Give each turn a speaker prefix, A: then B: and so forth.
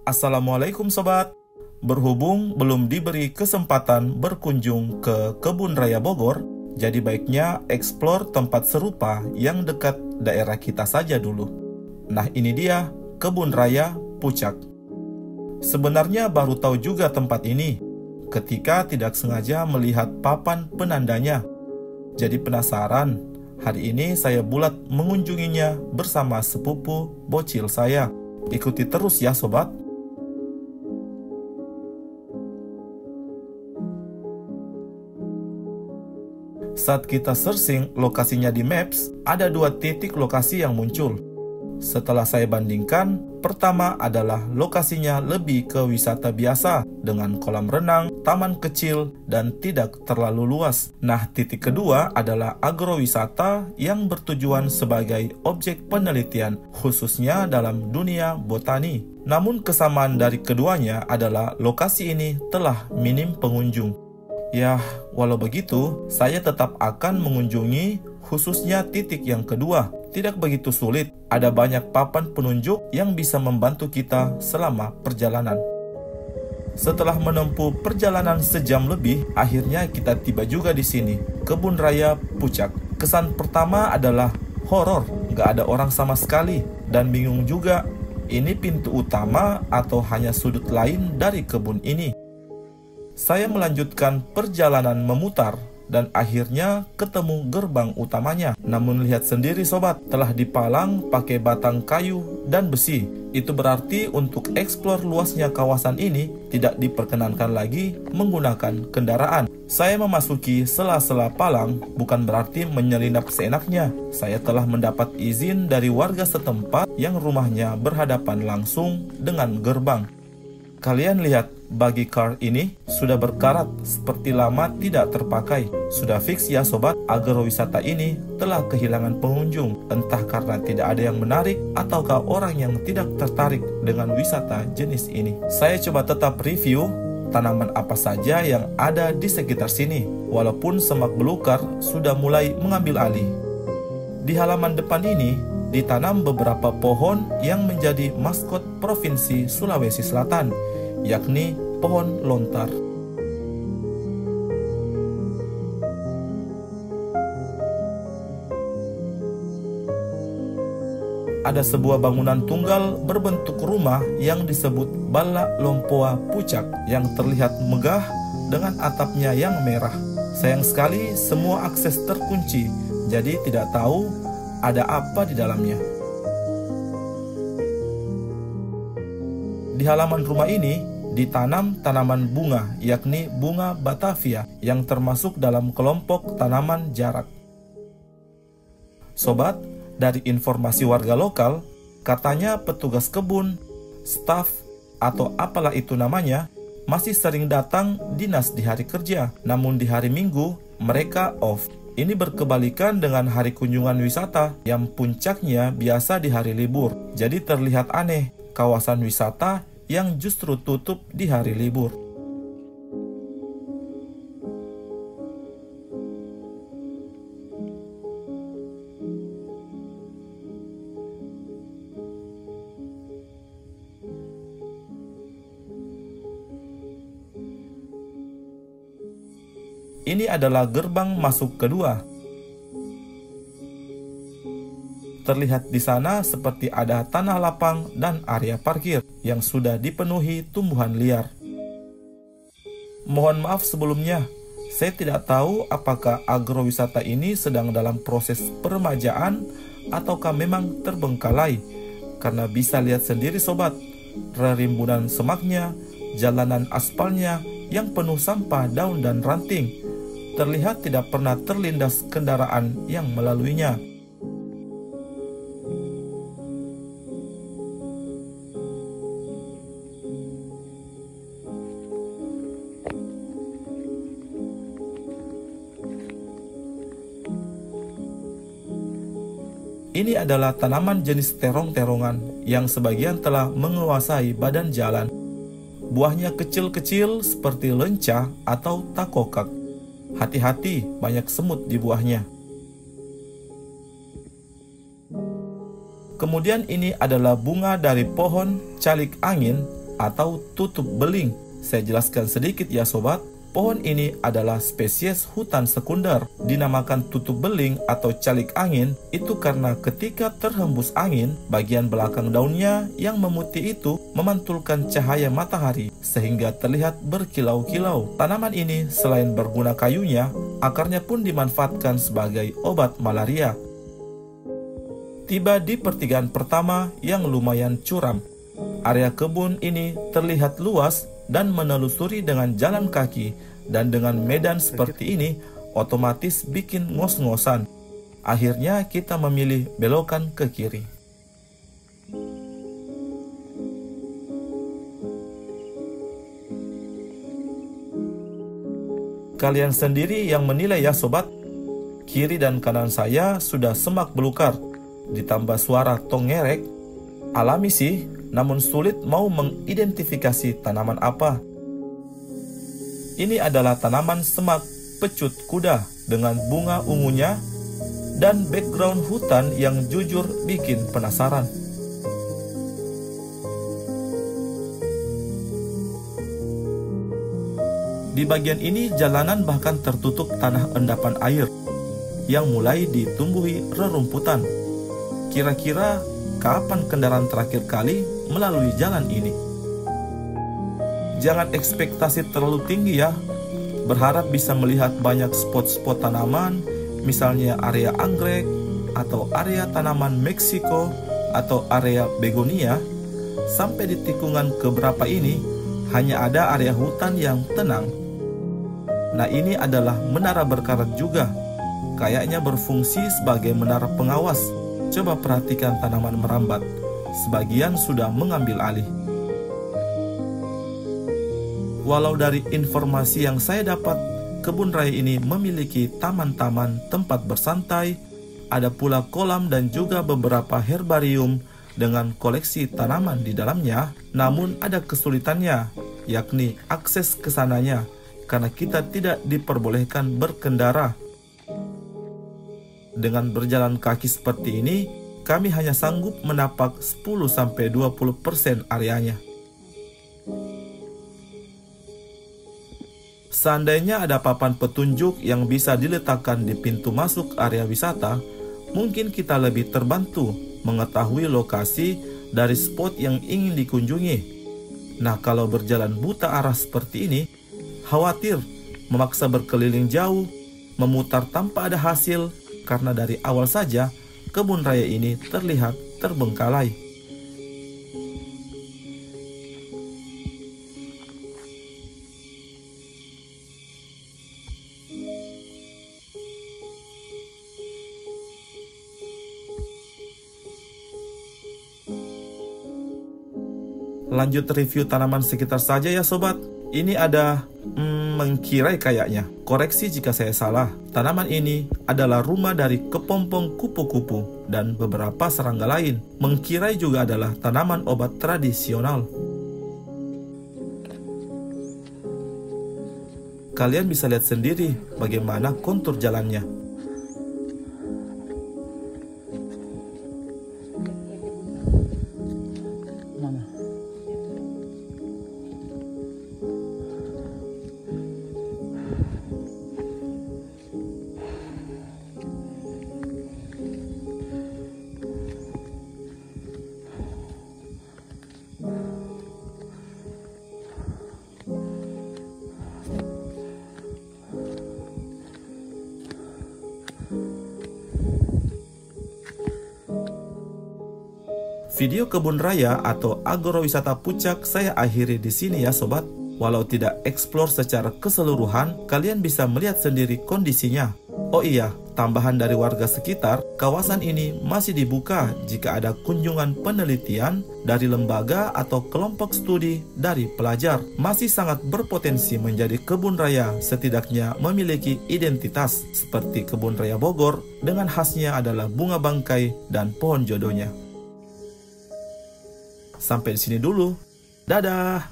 A: Assalamualaikum sobat. Berhubung belum diberi kesempatan berkunjung ke Kebun Raya Bogor, jadi baiknya eksplor tempat serupa yang dekat daerah kita saja dulu. Nah, ini dia Kebun Raya Pucak. Sebenarnya baru tahu juga tempat ini ketika tidak sengaja melihat papan penandanya. Jadi penasaran, hari ini saya bulat mengunjunginya bersama sepupu bocil saya. Ikuti terus ya sobat. Saat kita searching lokasinya di Maps, ada 2 titik lokasi yang muncul. Setelah saya bandingkan, pertama adalah lokasinya lebih ke wisata biasa dengan kolam renang, taman kecil, dan tidak terlalu luas. Nah, titik kedua adalah agrowisata yang bertujuan sebagai objek penelitian, khususnya dalam dunia botani. Namun kesamaan dari keduanya adalah lokasi ini telah minim pengunjung. Ya, walau begitu, saya tetap akan mengunjungi khususnya titik yang kedua. Tidak begitu sulit, ada banyak papan penunjuk yang bisa membantu kita selama perjalanan. Setelah menempuh perjalanan sejam lebih, akhirnya kita tiba juga di sini, Kebun Raya Pucak. Kesan pertama adalah horor, gak ada orang sama sekali, dan bingung juga, ini pintu utama atau hanya sudut lain dari kebun ini. Saya melanjutkan perjalanan memutar dan akhirnya ketemu gerbang utamanya. Namun lihat sendiri sobat, telah dipalang pakai batang kayu dan besi. Itu berarti untuk eksplor luasnya kawasan ini tidak diperkenankan lagi menggunakan kendaraan. Saya memasuki sela-sela palang bukan berarti menyelinap seenaknya. Saya telah mendapat izin dari warga setempat yang rumahnya berhadapan langsung dengan gerbang. Kalian lihat, bagi car ini sudah berkarat seperti lama tidak terpakai. Sudah fix ya sobat, agrowisata ini telah kehilangan pengunjung. Entah karena tidak ada yang menarik ataukah orang yang tidak tertarik dengan wisata jenis ini. Saya coba tetap review tanaman apa saja yang ada di sekitar sini, walaupun semak belukar sudah mulai mengambil alih. Di halaman depan ini ditanam beberapa pohon yang menjadi maskot Provinsi Sulawesi Selatan, yakni pohon lontar. Ada sebuah bangunan tunggal berbentuk rumah yang disebut Bala Lompoa Pucak yang terlihat megah dengan atapnya yang merah. Sayang sekali semua akses terkunci, jadi tidak tahu ada apa di dalamnya. Di halaman rumah ini ditanam tanaman bunga, yakni bunga Batavia yang termasuk dalam kelompok tanaman jarak. Sobat, dari informasi warga lokal, katanya petugas kebun, staf, atau apalah itu namanya, masih sering datang dinas di hari kerja, namun di hari Minggu mereka off. Ini berkebalikan dengan hari kunjungan wisata yang puncaknya biasa di hari libur. Jadi terlihat aneh, kawasan wisata yang justru tutup di hari libur. Ini adalah gerbang masuk kedua. Terlihat di sana seperti ada tanah lapang dan area parkir yang sudah dipenuhi tumbuhan liar. Mohon maaf sebelumnya, saya tidak tahu apakah agrowisata ini sedang dalam proses peremajaan ataukah memang terbengkalai. Karena bisa lihat sendiri sobat, rerimbunan semaknya, jalanan aspalnya yang penuh sampah daun dan ranting. Terlihat tidak pernah terlindas kendaraan yang melaluinya. Ini adalah tanaman jenis terong-terongan yang sebagian telah menguasai badan jalan. Buahnya kecil-kecil seperti lenca atau takokak. Hati-hati, banyak semut di buahnya. Kemudian ini adalah bunga dari pohon calik angin atau tutup beling. Saya jelaskan sedikit ya sobat. Pohon ini adalah spesies hutan sekunder. Dinamakan tutup beling atau calik angin itu karena ketika terhembus angin, bagian belakang daunnya yang memutih itu memantulkan cahaya matahari sehingga terlihat berkilau-kilau. Tanaman ini selain berguna kayunya, akarnya pun dimanfaatkan sebagai obat malaria. Tiba di pertigaan pertama yang lumayan curam. Area kebun ini terlihat luas dan menelusuri dengan jalan kaki, dan dengan medan seperti ini otomatis bikin ngos-ngosan. Akhirnya kita memilih belokan ke kiri. Kalian sendiri yang menilai ya sobat. Kiri dan kanan saya sudah semak belukar, ditambah suara tong ngerek. Alami sih, namun sulit mau mengidentifikasi tanaman apa. Ini adalah tanaman semak pecut kuda dengan bunga ungunya dan background hutan yang jujur bikin penasaran. Di bagian ini jalanan bahkan tertutup tanah endapan air yang mulai ditumbuhi rerumputan. Kira-kira kapan kendaraan terakhir kali melalui jalan ini? Jangan ekspektasi terlalu tinggi ya. Berharap bisa melihat banyak spot-spot tanaman, misalnya area anggrek, atau area tanaman Meksiko, atau area begonia. Sampai di tikungan keberapa ini, hanya ada area hutan yang tenang. Nah, ini adalah menara berkarat juga. Kayaknya berfungsi sebagai menara pengawas. Coba perhatikan tanaman merambat. Sebagian sudah mengambil alih. Walau dari informasi yang saya dapat, kebun raya ini memiliki taman-taman tempat bersantai, ada pula kolam dan juga beberapa herbarium dengan koleksi tanaman di dalamnya. Namun ada kesulitannya, yakni akses ke sananya, karena kita tidak diperbolehkan berkendara. Dengan berjalan kaki seperti ini, kami hanya sanggup menapak 10-20% areanya. Seandainya ada papan petunjuk yang bisa diletakkan di pintu masuk area wisata, mungkin kita lebih terbantu mengetahui lokasi dari spot yang ingin dikunjungi. Nah, kalau berjalan buta arah seperti ini, khawatir memaksa berkeliling jauh, memutar tanpa ada hasil, karena dari awal saja kebun raya ini terlihat terbengkalai. Lanjut review tanaman sekitar saja ya sobat. Ini ada mengkirai kayaknya. Koreksi jika saya salah. Tanaman ini adalah rumah dari kepompong kupu-kupu dan beberapa serangga lain. Mengkirai juga adalah tanaman obat tradisional. Kalian bisa lihat sendiri bagaimana kontur jalannya. Video kebun raya atau agrowisata Puncak saya akhiri di sini ya sobat. Walau tidak eksplor secara keseluruhan, kalian bisa melihat sendiri kondisinya. Oh iya, tambahan dari warga sekitar, kawasan ini masih dibuka jika ada kunjungan penelitian dari lembaga atau kelompok studi dari pelajar. Masih sangat berpotensi menjadi kebun raya, setidaknya memiliki identitas seperti kebun raya Bogor dengan khasnya adalah bunga bangkai dan pohon jodohnya. Sampai di sini dulu. Dadah.